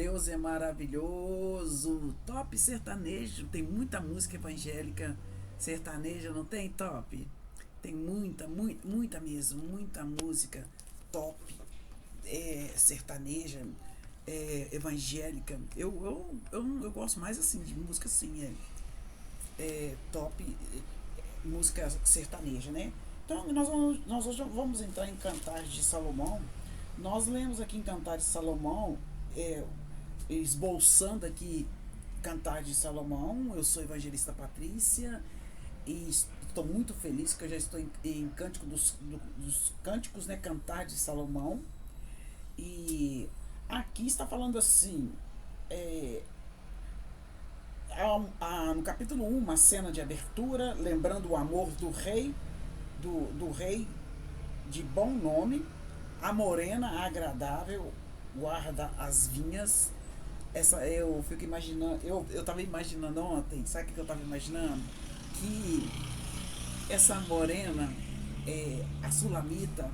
Deus é maravilhoso. Top sertanejo. Tem muita música evangélica sertaneja, não tem, Top? Tem muita, muita, muita mesmo. Muita música top, sertaneja, evangélica. Eu gosto mais assim de música assim, top, música sertaneja, né? Então nós hoje vamos entrar em Cantares de Salomão. Nós lemos aqui em Cantares de Salomão, é, esboçando aqui Cantares de Salomão. Eu sou evangelista Patrícia e estou muito feliz que eu já estou em Cântico dos Cânticos, né? Cantares de Salomão. E aqui está falando assim, é, no capítulo 1, uma cena de abertura, lembrando o amor do rei, do rei de bom nome, a morena agradável guarda as vinhas. Essa eu fico imaginando, eu tava imaginando ontem, sabe o que eu tava imaginando? Que essa morena, a Sulamita,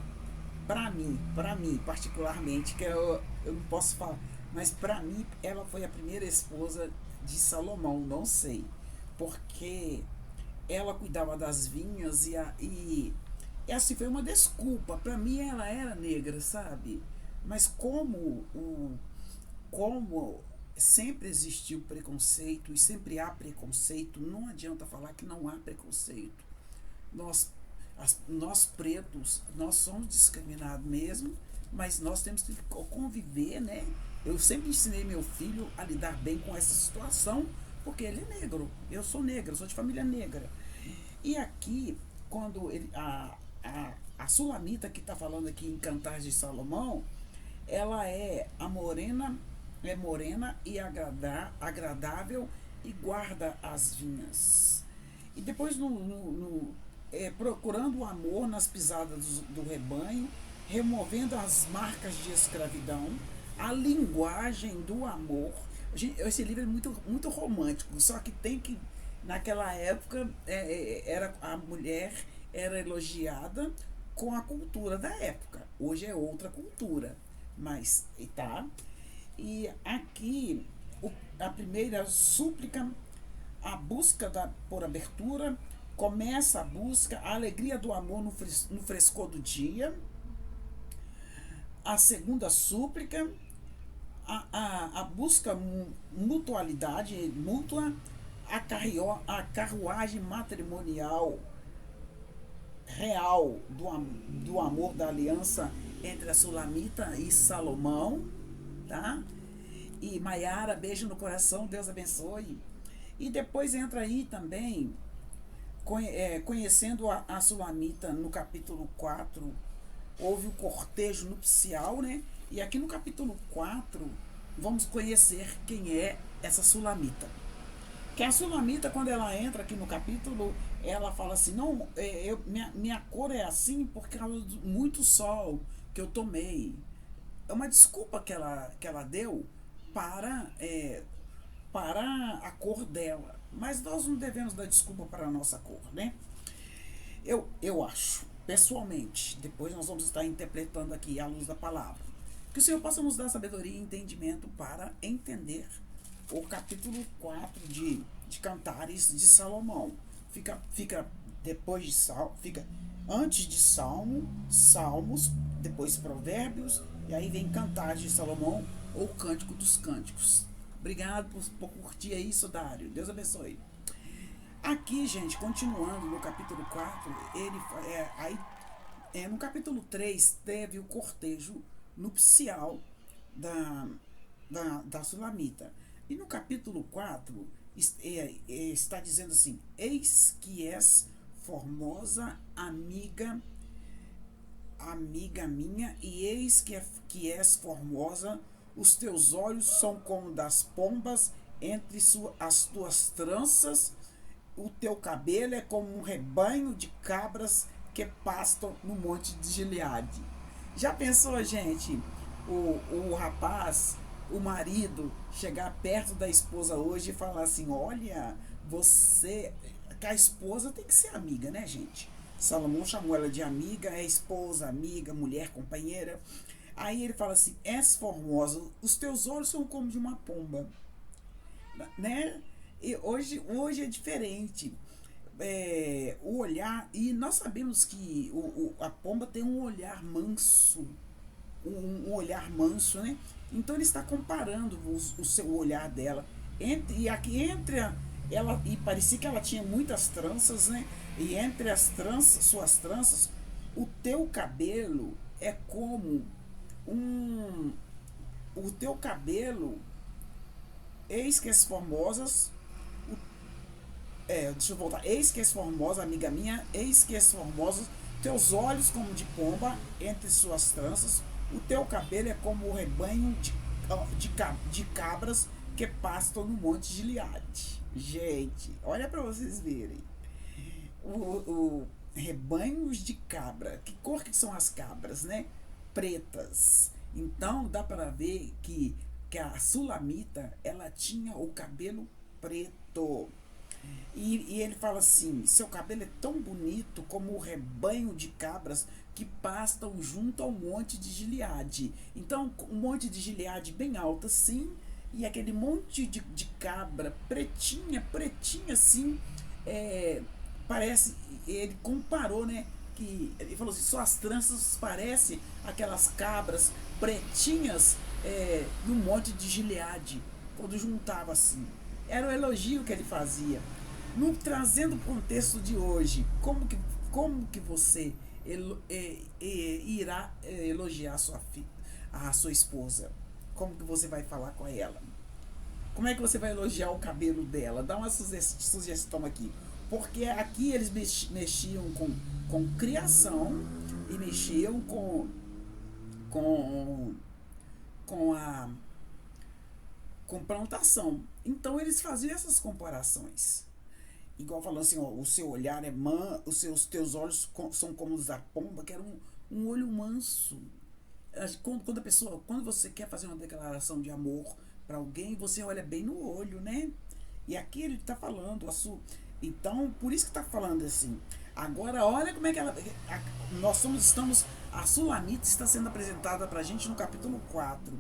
pra mim particularmente, que eu não posso falar, mas pra mim ela foi a primeira esposa de Salomão, não sei, porque ela cuidava das vinhas e assim foi uma desculpa. Pra mim ela era negra, sabe? Mas como sempre existiu preconceito e sempre há preconceito, não adianta falar que não há preconceito. Nós, nós pretos, nós somos discriminados mesmo, mas nós temos que conviver, né? Eu sempre ensinei meu filho a lidar bem com essa situação, porque ele é negro, eu sou negra, eu sou de família negra. E aqui, quando a Sulamita que está falando aqui em Cantares de Salomão, ela é morena e agradável e guarda as vinhas. E depois procurando o amor nas pisadas do rebanho, removendo as marcas de escravidão, a linguagem do amor. Gente, esse livro é muito, muito romântico, só que tem que, naquela época, era a mulher era elogiada com a cultura da época. Hoje é outra cultura, mas tá. E aqui a primeira súplica, a busca por abertura, começa a busca, a alegria do amor no frescor do dia. A segunda súplica, a busca mutualidade mútua, a carruagem matrimonial real do amor da aliança entre a Sulamita e Salomão, tá? E Maiara, beijo no coração, Deus abençoe. E depois entra aí também, conhecendo a Sulamita no capítulo 4, houve o cortejo nupcial, né? E aqui no capítulo 4, vamos conhecer quem é essa Sulamita. Que a Sulamita, quando ela entra aqui no capítulo, ela fala assim, não, minha cor é assim por causa de muito sol que eu tomei. É uma desculpa que ela deu para, para a cor dela. Mas nós não devemos dar desculpa para a nossa cor, né? Eu acho, pessoalmente, depois nós vamos estar interpretando aqui à luz da palavra, que o Senhor possa nos dar sabedoria e entendimento para entender o capítulo 4 de Cantares de Salomão. Fica depois de fica antes de Salmos, depois Provérbios, e aí vem Cantares de Salomão ou Cântico dos Cânticos. Obrigado por curtir isso, Dário. Deus abençoe. Aqui, gente, continuando no capítulo 4, no capítulo 3 teve o cortejo nupcial da Sulamita. E no capítulo 4 está dizendo assim: eis que és formosa amiga minha, e eis que és formosa, os teus olhos são como das pombas entre as tuas tranças, o teu cabelo é como um rebanho de cabras que pastam no monte de Gileade. Já pensou, gente, o rapaz, o marido, chegar perto da esposa hoje e falar assim, olha, você... Que a esposa tem que ser amiga, né, gente? Salomão chamou ela de amiga, é esposa, amiga, mulher, companheira. Aí ele fala assim: és formosa, os teus olhos são como de uma pomba, né? E hoje é diferente. O olhar, e nós sabemos que a pomba tem um olhar manso, um olhar manso, né? Então ele está comparando o seu olhar dela e aqui entre ela, e parecia que ela tinha muitas tranças, né? E entre as tranças, suas tranças, o teu cabelo é como um o teu cabelo, eis que as formosas, deixa eu voltar. Eis que és formosa, amiga minha, eis que és formosa, teus olhos como de pomba entre suas tranças, o teu cabelo é como o rebanho de cabras que pastam no monte de Gileade. Gente, olha para vocês verem. O rebanhos de cabra. Que cor que são as cabras, né? Pretas. Então dá para ver que a Sulamita, ela tinha o cabelo preto. E ele fala assim: seu cabelo é tão bonito como o rebanho de cabras que pastam junto ao monte de Gileade. Então, um monte de Gileade bem alto assim, e aquele monte de cabra pretinha, pretinha assim, parece, ele comparou, né? Que ele falou assim: suas tranças parecem aquelas cabras pretinhas no monte de Gileade, quando juntava assim. Era o elogio que ele fazia. No, trazendo o contexto de hoje, como que você irá elogiar a sua esposa? Como que você vai falar com ela? Como é que você vai elogiar o cabelo dela? Dá uma sugestão aqui. Porque aqui eles mexiam com criação e mexiam com, com a com plantação. Então eles faziam essas comparações. Igual falando assim: ó, o seu olhar é os teus olhos são como os da pomba, que era um olho manso. Quando a pessoa, quando você quer fazer uma declaração de amor para alguém, você olha bem no olho, né? E aqui ele está falando então, por isso que está falando assim. Agora, olha como é que ela. A Sulamita está sendo apresentada para a gente no capítulo 4.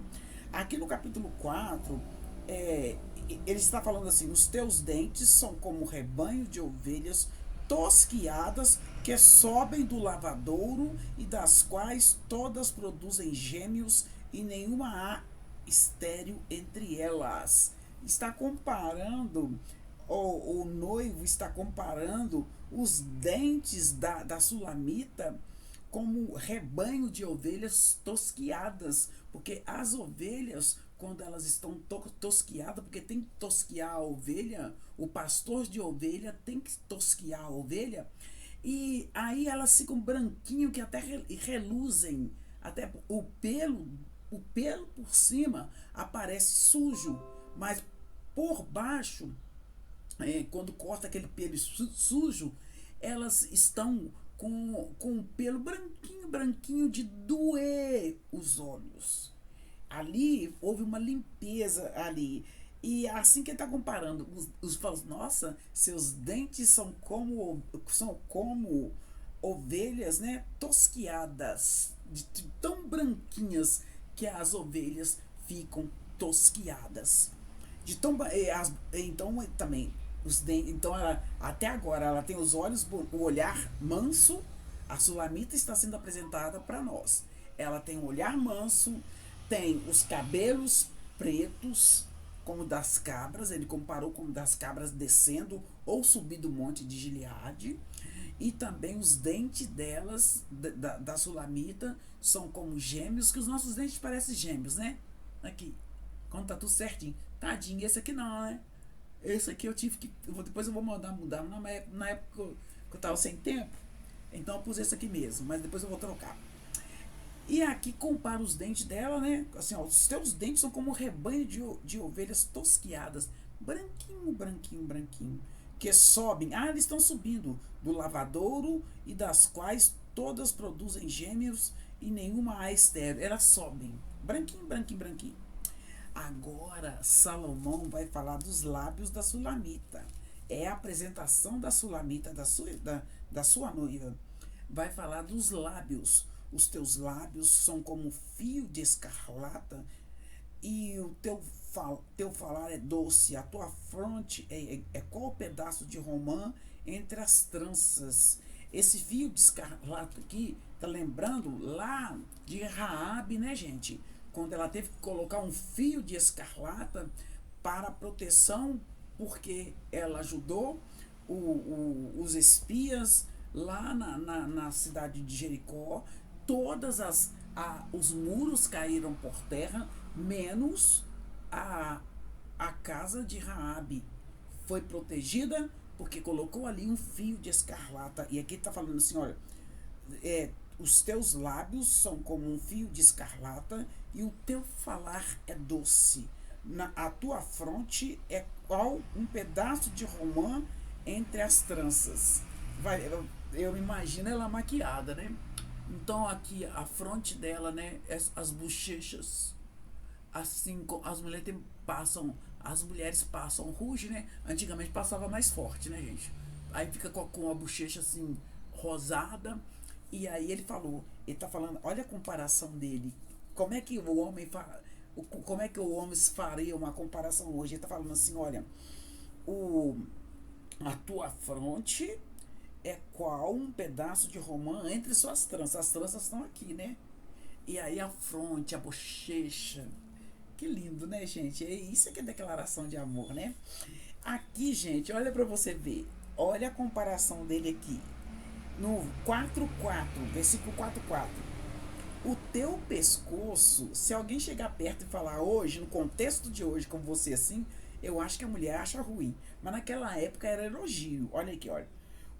Aqui no capítulo 4, é, ele está falando assim: os teus dentes são como rebanho de ovelhas tosquiadas que sobem do lavadouro e das quais todas produzem gêmeos e nenhuma há estéril entre elas. Está comparando, o noivo está comparando os dentes da Sulamita como rebanho de ovelhas tosquiadas, porque as ovelhas, quando elas estão tosquiadas, porque tem que tosquiar a ovelha, o pastor de ovelha tem que tosquiar a ovelha, e aí elas ficam branquinho, que até reluzem, até o pelo por cima aparece sujo, mas por baixo, quando corta aquele pelo sujo, elas estão com um pelo branquinho, branquinho, de doer os olhos. Ali houve uma limpeza ali. E assim que ele está comparando, os falam: nossa, seus dentes são como ovelhas, né? Tosquiadas, de tão branquinhas que as ovelhas ficam tosquiadas. De tão, então também então ela, até agora ela tem os olhos, o olhar manso. A Sulamita está sendo apresentada para nós. Ela tem um olhar manso, tem os cabelos pretos como das cabras. Ele comparou como das cabras descendo ou subindo o monte de Gileade. E também os dentes delas, da Sulamita, são como gêmeos, que os nossos dentes parecem gêmeos, né? Aqui, quando tá tudo certinho. Tadinho, esse aqui não, né? Esse aqui eu tive que. Depois eu vou mudar na época que eu tava sem tempo. Então eu pus esse aqui mesmo, mas depois eu vou trocar. E aqui compara os dentes dela, né? Assim, ó, os teus dentes são como um rebanho de ovelhas tosquiadas. Branquinho, branquinho, branquinho. Que sobem. Eles estão subindo do lavadouro e das quais todas produzem gêmeos e nenhuma há estéril. Elas sobem. Branquinho, branquinho, branquinho. Agora, Salomão vai falar dos lábios da Sulamita. É a apresentação da Sulamita, da sua noiva. Vai falar dos lábios. os teus lábios são como um fio de escarlata, e o teu falar é doce, a tua fronte é qual pedaço de romã entre as tranças. Esse fio de escarlata aqui tá lembrando lá de Raabe, né, gente? Quando ela teve que colocar um fio de escarlata para proteção, porque ela ajudou os espias lá na cidade de Jericó. Todas os muros caíram por terra, menos a, a casa de Raabe foi protegida porque colocou ali um fio de escarlata. E aqui está falando assim, olha, os teus lábios são como um fio de escarlata e o teu falar é doce. A tua fronte é qual um pedaço de romã entre as tranças. Eu imagino ela maquiada, né? Então aqui a fronte dela, né? As bochechas. Assim, as mulheres passam rouge, né? Antigamente passava mais forte, né, gente? Aí fica com a bochecha assim rosada. E aí ele tá falando, olha a comparação dele. Como é que o homem como é que o homem faria uma comparação hoje? Ele tá falando assim, olha, o a tua fronte é qual um pedaço de romã entre suas tranças. As tranças estão aqui, né? E aí a fronte, a bochecha. Que lindo, né, gente? Isso aqui é declaração de amor, né? Aqui, gente, olha para você ver. Olha a comparação dele aqui. No 4:4, versículo 4:4. O teu pescoço, se alguém chegar perto e falar hoje, no contexto de hoje, como você assim, eu acho que a mulher acha ruim. Mas naquela época era elogio. Olha aqui, olha.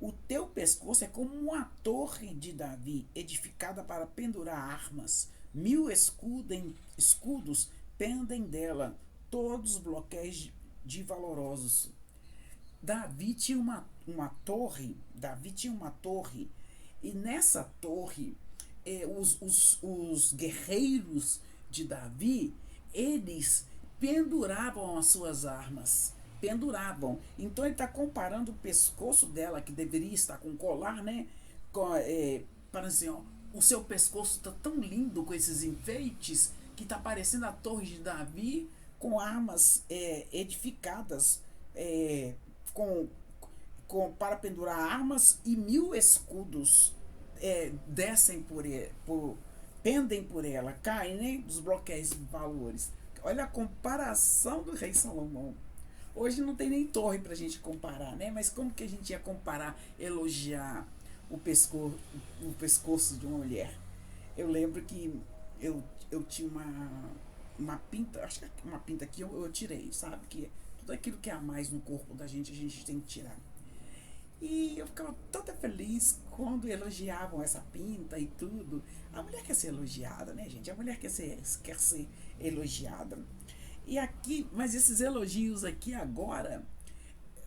O teu pescoço é como uma torre de Davi, edificada para pendurar armas. 1.000 escudos pendem dela, todos bloqueios de valorosos. Davi tinha uma torre, e nessa torre, os guerreiros de Davi, eles penduravam as suas armas. Penduravam. Então ele está comparando o pescoço dela, que deveria estar com colar, né? Para assim, ó, o seu pescoço está tão lindo com esses enfeites que está parecendo a torre de Davi com armas edificadas é, com, para pendurar armas, e 1.000 escudos descem pendem por ela, caem, né, dos bloqueios de valores. Olha a comparação do rei Salomão. Hoje não tem nem torre pra gente comparar, né? Mas como que a gente ia comparar, elogiar o pescoço de uma mulher? Eu lembro que eu tinha uma pinta, acho que uma pinta que eu tirei, sabe? Que tudo aquilo que é a mais no corpo da gente, a gente tem que tirar. E eu ficava toda feliz quando elogiavam essa pinta e tudo. A mulher quer ser elogiada, né, gente? A mulher quer ser elogiada. E aqui, mas esses elogios aqui agora,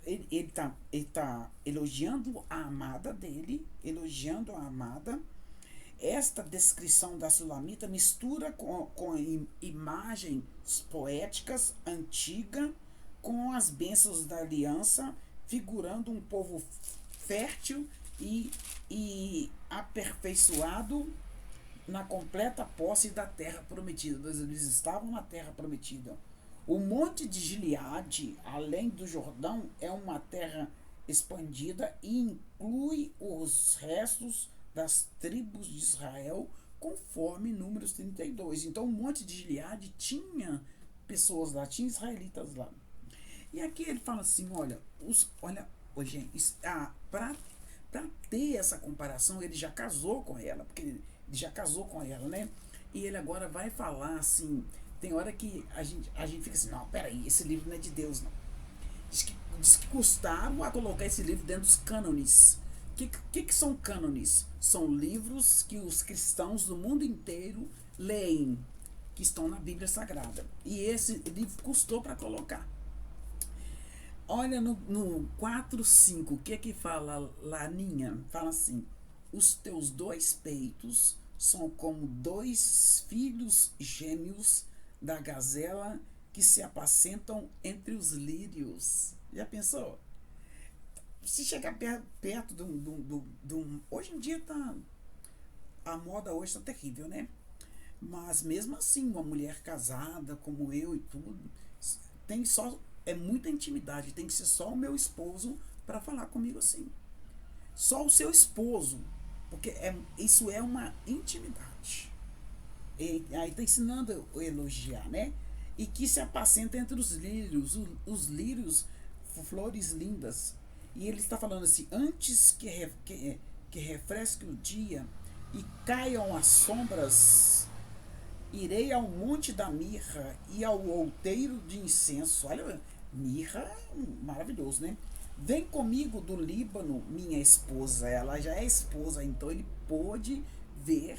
ele tá elogiando a amada dele, elogiando a amada. Esta descrição da Sulamita mistura com imagens poéticas antiga com as bênçãos da aliança, figurando um povo fértil e aperfeiçoado na completa posse da terra prometida. Eles estavam na terra prometida. O monte de Gileade, além do Jordão, é uma terra expandida e inclui os restos das tribos de Israel, conforme Números 32. Então, o monte de Gileade tinha pessoas lá, tinha israelitas lá. E aqui ele fala assim, olha, gente, para ter essa comparação, ele já casou com ela, porque ele já casou com ela, né? E ele agora vai falar assim, tem hora que a gente fica assim, não, peraí, esse livro não é de Deus, não. Diz que custaram a colocar esse livro dentro dos cânones. Que são cânones? São livros que os cristãos do mundo inteiro leem, que estão na Bíblia Sagrada. E esse livro custou para colocar. Olha no 4:5, o que fala Laninha? Fala assim: os teus dois peitos são como dois filhos gêmeos da gazela que se apacentam entre os lírios. Já pensou? Se chegar perto de um. Hoje em dia A moda hoje tá terrível, né? Mas mesmo assim, uma mulher casada como eu e tudo, tem só é muita intimidade, tem que ser só o meu esposo para falar comigo assim. Só o seu esposo, porque isso é uma intimidade. E aí está ensinando a elogiar, né? E que se apacenta entre os lírios, os lírios, flores lindas. E ele está falando assim: antes que refresque o dia e caiam as sombras, irei ao monte da mirra e ao outeiro de incenso. Olha, mirra é maravilhoso, né? Vem comigo do Líbano, minha esposa. Ela já é esposa, então ele pôde ver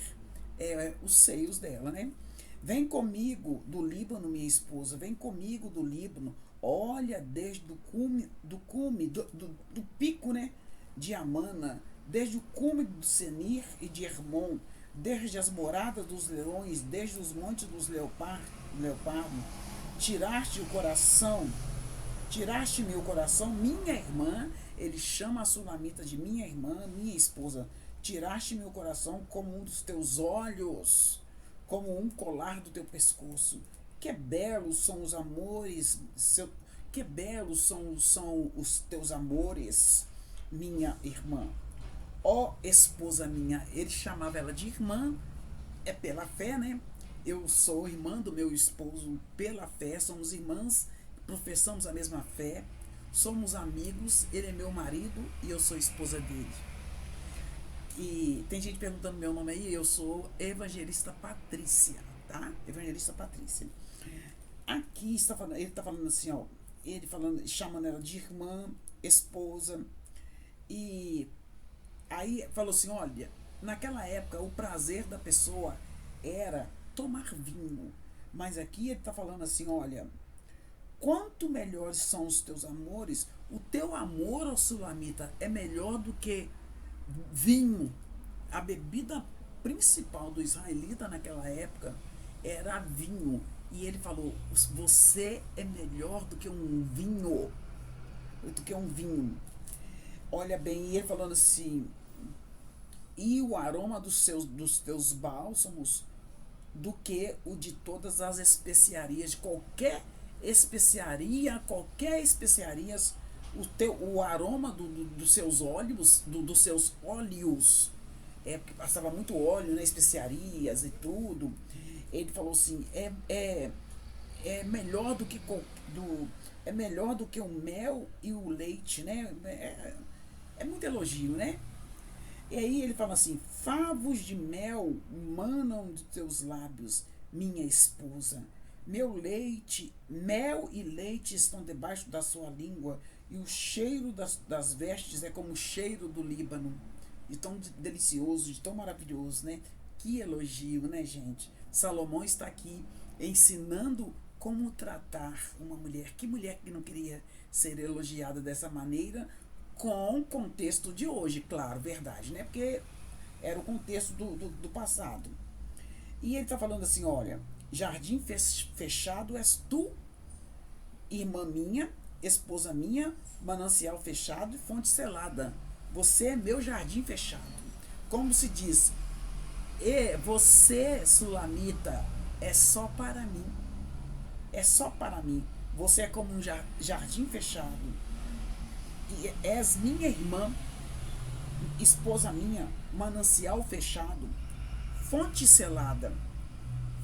os seios dela, né? Vem comigo do Líbano, minha esposa. Vem comigo do Líbano. Olha, desde o do pico, né? De Amana, desde o cume do Senir e de Hermon, desde as moradas dos leões, desde os montes dos leopardos, tiraste o coração, tiraste meu coração, minha irmã, ele chama a Sulamita de minha irmã, minha esposa, tiraste meu coração como um dos teus olhos, como um colar do teu pescoço. Que belos são os amores, que belos são os teus amores, minha irmã. Ó esposa minha, ele chamava ela de irmã, é pela fé, né? Eu sou irmã do meu esposo pela fé, somos irmãs, professamos a mesma fé, somos amigos, ele é meu marido e eu sou esposa dele. E tem gente perguntando meu nome aí, eu sou Evangelista Patrícia, tá? Evangelista Patrícia. Aqui está falando, ele está falando assim, ó, ele falando, chamando ela de irmã, esposa, e aí falou assim, olha, naquela época o prazer da pessoa era tomar vinho. Mas aqui ele está falando assim, olha, quanto melhores são os teus amores, o teu amor, ó Sulamita, é melhor do que vinho. A bebida principal do israelita naquela época era vinho. E ele falou, você é melhor do que um vinho. Do que um vinho. Olha bem, e ele falando assim, e o aroma dos teus bálsamos do que o de todas as especiarias, de qualquer especiarias, o aroma dos seus óleos, dos seus óleos, porque passava muito óleo, né, especiarias e tudo. Ele falou assim, é melhor do que é melhor do que o mel e o leite, né? É muito elogio, né? E aí ele fala assim: favos de mel manam de teus lábios, minha esposa. Mel e leite estão debaixo da sua língua, e o cheiro das vestes é como o cheiro do Líbano. De tão delicioso, de tão maravilhoso, né? Que elogio, né, gente? Salomão está aqui ensinando como tratar uma mulher. Que mulher que não queria ser elogiada dessa maneira, com o contexto de hoje, claro, verdade, né? Porque era o contexto do passado. E ele está falando assim, olha, jardim fechado és tu, irmã minha, esposa minha, manancial fechado e fonte selada. Você é meu jardim fechado. Como se diz, você, Sulamita, é só para mim. É só para mim. Você é como um jardim fechado. E és minha irmã, esposa minha, manancial fechado, fonte selada.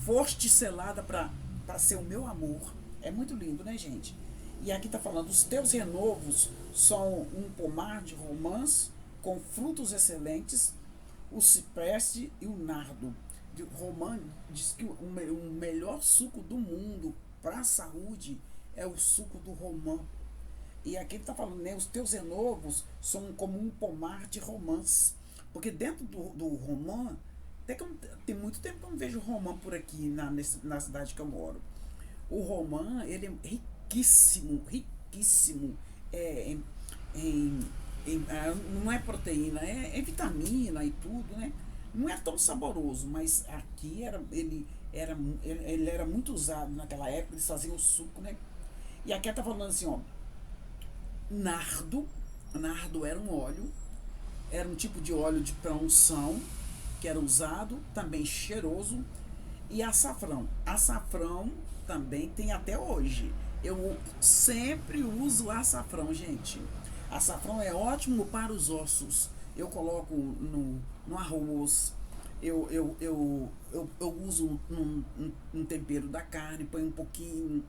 Foste selada para ser o meu amor. É muito lindo, né, gente? E aqui está falando, os teus renovos são um pomar de romãs com frutos excelentes, o cipreste e o nardo. De romã diz que o melhor suco do mundo para a saúde é o suco do romã. E aqui ele está falando, né? Os teus renovos são como um pomar de romãs. Porque dentro do romã, até que tem muito tempo que eu não vejo romã por aqui na cidade que eu moro. O romã, ele é riquíssimo, riquíssimo não é proteína, é vitamina e tudo, né? Não é tão saboroso, mas aqui ele era muito usado naquela época, eles faziam o suco, né? E aqui ela tá falando assim, ó, nardo era um óleo, era um tipo de óleo para unção, que era usado, também cheiroso, e açafrão. Açafrão também tem até hoje. Eu sempre uso açafrão, gente. Açafrão é ótimo para os ossos. Eu coloco no arroz, eu uso num tempero da carne, põe um pouquinho.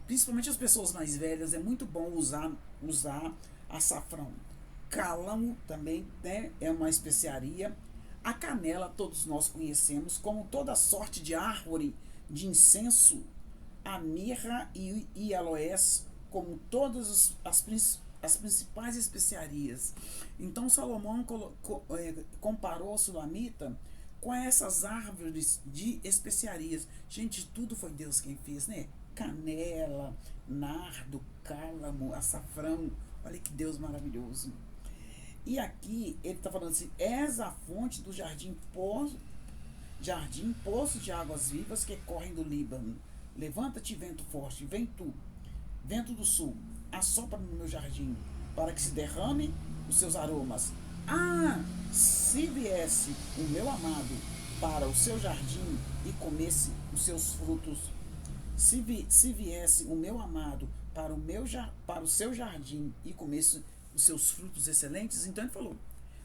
Principalmente as pessoas mais velhas, é muito bom usar açafrão. Cálamo também, né, é uma especiaria. A canela todos nós conhecemos, como toda sorte de árvore de incenso, a mirra e aloés, como todas as principais especiarias. Então Salomão comparou a sulamita com essas árvores de especiarias. Gente, tudo foi Deus quem fez, né? Canela, nardo, cálamo, açafrão. Olha que Deus maravilhoso. E aqui ele está falando assim: és a fonte do jardim, poço de águas vivas que correm do Líbano. Levanta-te, vento forte, vem tu, vento do sul, assopra no meu jardim, para que se derrame os seus aromas. Ah, se viesse o meu amado para o seu jardim e comesse os seus frutos, se viesse o meu amado para o seu jardim e comesse os seus frutos excelentes, então ele falou: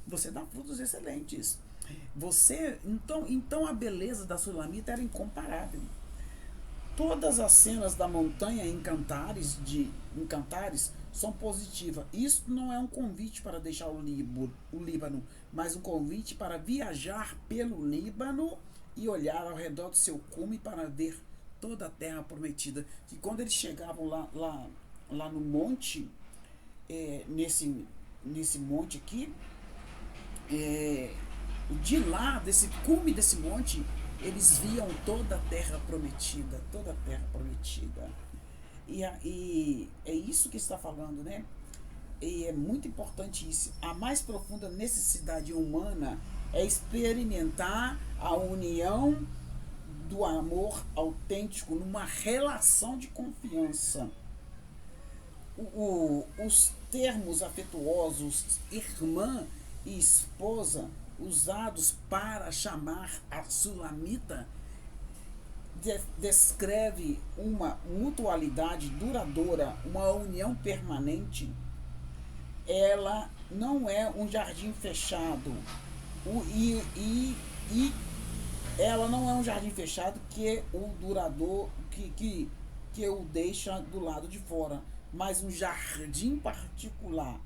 você dá frutos excelentes. Então a beleza da sulamita era incomparável. Todas as cenas da montanha em Cantares são positivas. Isso não é um convite para deixar o Líbano, mas um convite para viajar pelo Líbano e olhar ao redor do seu cume para ver toda a terra prometida. E quando eles chegavam lá no monte, nesse monte aqui, de lá, desse cume desse monte, eles viam toda a terra prometida, toda a terra prometida. E é isso que está falando, né? E é muito importante isso. A mais profunda necessidade humana é experimentar a união do amor autêntico numa relação de confiança. Os termos afetuosos irmã e esposa, usados para chamar a sulamita, descreve uma mutualidade duradoura, uma união permanente. Ela não é um jardim fechado, e ela não é um jardim fechado que o durador que o deixa do lado de fora, mas um jardim particular,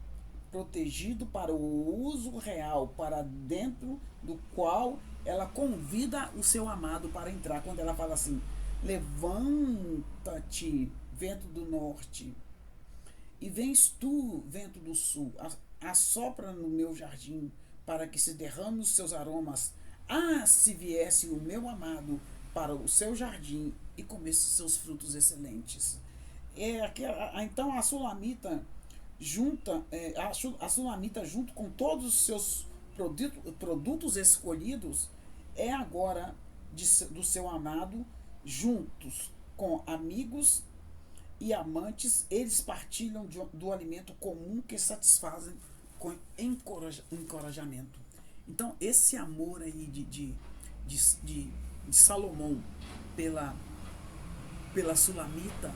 protegido para o uso real, para dentro do qual ela convida o seu amado para entrar. Quando ela fala assim: levanta-te, vento do norte, e vens tu, vento do sul, assopra no meu jardim, para que se derrame os seus aromas. Ah, se viesse o meu amado para o seu jardim e comesse seus frutos excelentes. Então a sulamita a sulamita, junto com todos os seus produtos escolhidos, é agora do seu amado, juntos com amigos e amantes, eles partilham do alimento comum que satisfazem com encorajamento. Então esse amor aí de Salomão pela sulamita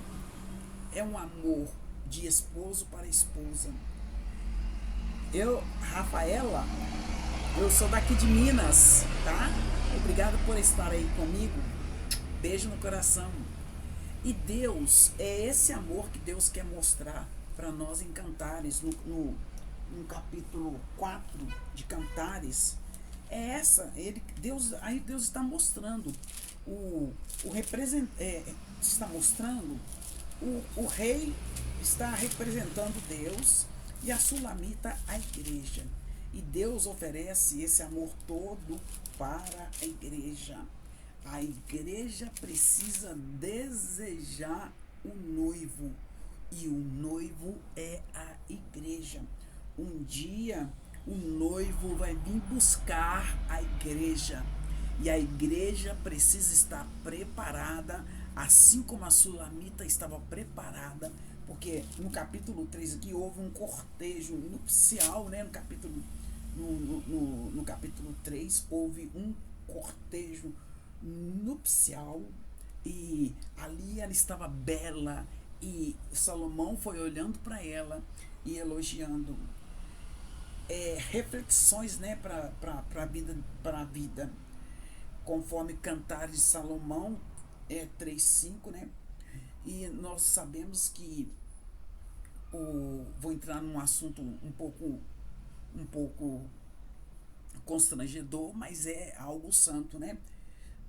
é um amor de esposo para esposa. Rafaela, eu sou daqui de Minas, tá? Obrigado por estar aí comigo. Beijo no coração. E Deus, é esse amor que Deus quer mostrar para nós em Cantares, no capítulo 4 de Cantares. Deus está mostrando está mostrando o rei está representando Deus e a sulamita a igreja. E Deus oferece esse amor todo para a igreja. A igreja precisa desejar o noivo, e o noivo é a igreja. Um dia o noivo vai vir buscar a igreja, e a igreja precisa estar preparada, assim como a sulamita estava preparada, porque no capítulo 3 aqui houve um cortejo nupcial, né? No capítulo No capítulo 3 houve um cortejo nupcial e ali ela estava bela e Salomão foi olhando para ela e elogiando. Reflexões, né, para a vida, conforme Cantares de Salomão 3:5, né? E nós sabemos que vou entrar num assunto um pouco constrangedor, mas é algo santo, né?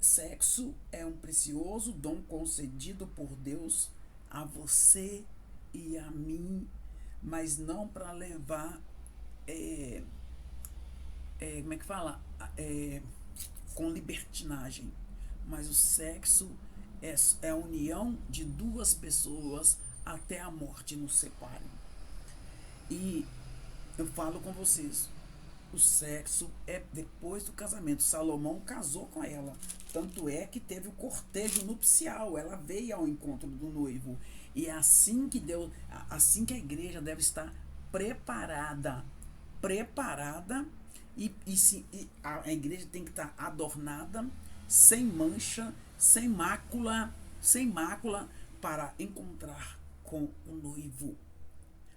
Sexo é um precioso dom concedido por Deus a você e a mim, mas não para levar, é, como é que fala? É, com libertinagem. Mas o sexo é a união de duas pessoas até a morte nos separe. E eu falo com vocês, o sexo é depois do casamento. Salomão casou com ela. Tanto é que teve o cortejo nupcial. Ela veio ao encontro do noivo. E é assim que Deus, assim que a igreja deve estar preparada. Preparada e a igreja tem que estar adornada, sem mancha, sem mácula, para encontrar com o noivo.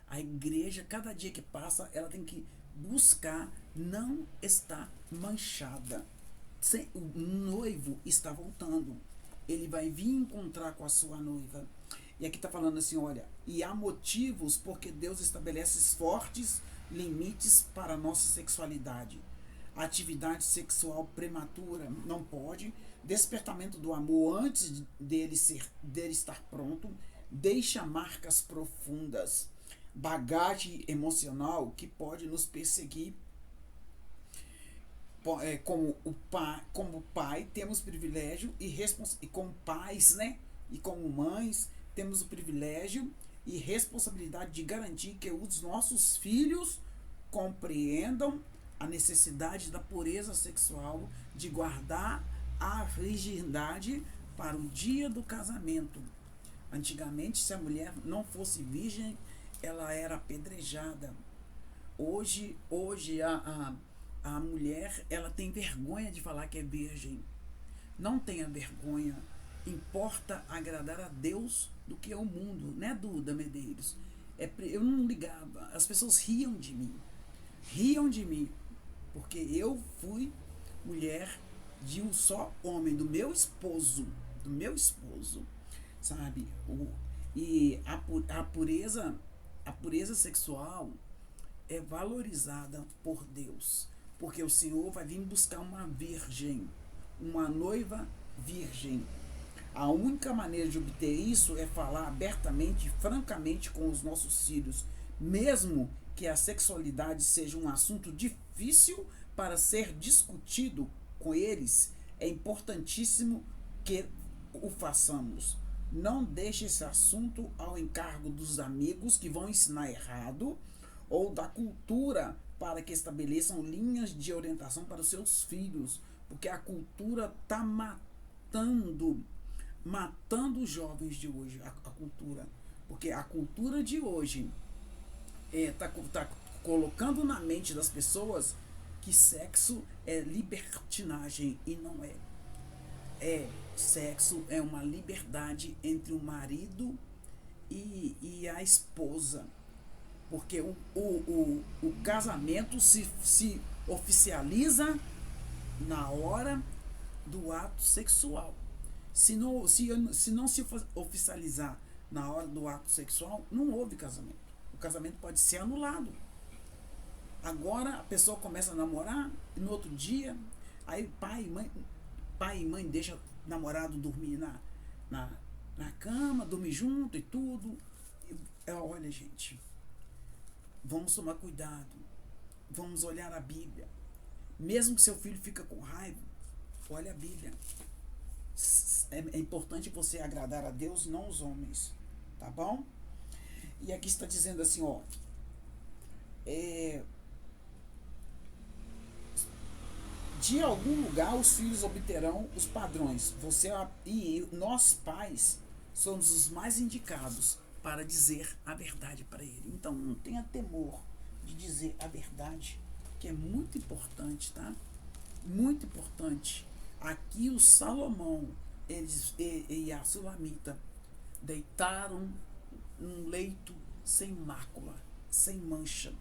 A igreja, cada dia que passa, ela tem que buscar não estar manchada. O noivo está voltando. Ele vai vir encontrar com a sua noiva. E aqui está falando assim, olha, e há motivos porque Deus estabelece fortes limites para a nossa sexualidade. A atividade sexual prematura não pode. Despertamento do amor antes dele estar pronto deixa marcas profundas. Bagagem emocional que pode nos perseguir. Como pai temos privilégio e como pais, né, e como mães temos o privilégio e responsabilidade de garantir que os nossos filhos compreendam a necessidade da pureza sexual, de guardar a virgindade para o dia do casamento. Antigamente, se a mulher não fosse virgem, ela era apedrejada. Hoje a mulher, ela tem vergonha de falar que é virgem. Não tenha vergonha. Importa agradar a Deus do que ao mundo, né, Duda Medeiros? Eu não ligava. As pessoas riam de mim. Riam de mim. Porque eu fui mulher de um só homem, do meu esposo. Sabe? E a pureza sexual é valorizada por Deus, porque o Senhor vai vir buscar uma virgem, uma noiva virgem. A única maneira de obter isso é falar abertamente, francamente com os nossos filhos, mesmo que a sexualidade seja um assunto difícil para ser discutido com eles. É importantíssimo que o façamos. Não deixe esse assunto ao encargo dos amigos que vão ensinar errado ou da cultura para que estabeleçam linhas de orientação para os seus filhos, porque a cultura está matando os jovens de hoje, a cultura, porque a cultura de hoje está colocando na mente das pessoas que sexo é libertinagem e não é. Sexo é uma liberdade entre o marido e a esposa. Porque o casamento se oficializa na hora do ato sexual. Se não se oficializar na hora do ato sexual, não houve casamento. O casamento pode ser anulado. Agora a pessoa começa a namorar e no outro dia, aí pai e mãe deixam o namorado dormir na cama, dormir junto e tudo. Olha, gente, vamos tomar cuidado. Vamos olhar a Bíblia. Mesmo que seu filho fica com raiva, olha a Bíblia. É importante você agradar a Deus, não os homens. Tá bom? E aqui está dizendo assim, ó. De algum lugar os filhos obterão os padrões. Você e nós pais somos os mais indicados para dizer a verdade para ele. Então não tenha temor de dizer a verdade que é muito importante, tá? Muito importante. Aqui o Salomão e a Sulamita deitaram num leito sem mácula, sem mancha.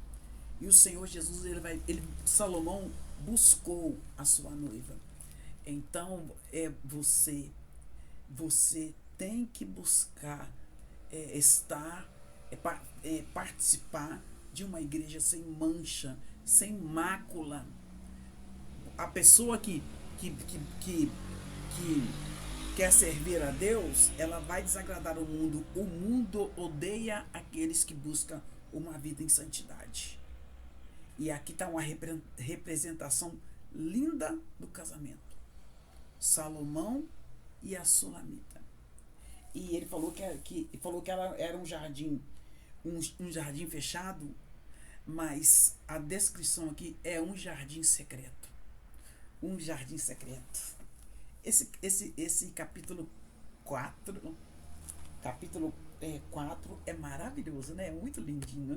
E o Senhor Jesus, Salomão buscou a sua noiva. Então, você tem que buscar estar, participar de uma igreja sem mancha, sem mácula. A pessoa que quer servir a Deus, ela vai desagradar o mundo. O mundo odeia aqueles que buscam uma vida em santidade. E aqui está uma representação linda do casamento. Salomão e a Sulamita. E ele falou que ela era um jardim, um jardim fechado, mas a descrição aqui é um jardim secreto. Um jardim secreto. Esse capítulo 4 é maravilhoso, né? É muito lindinho.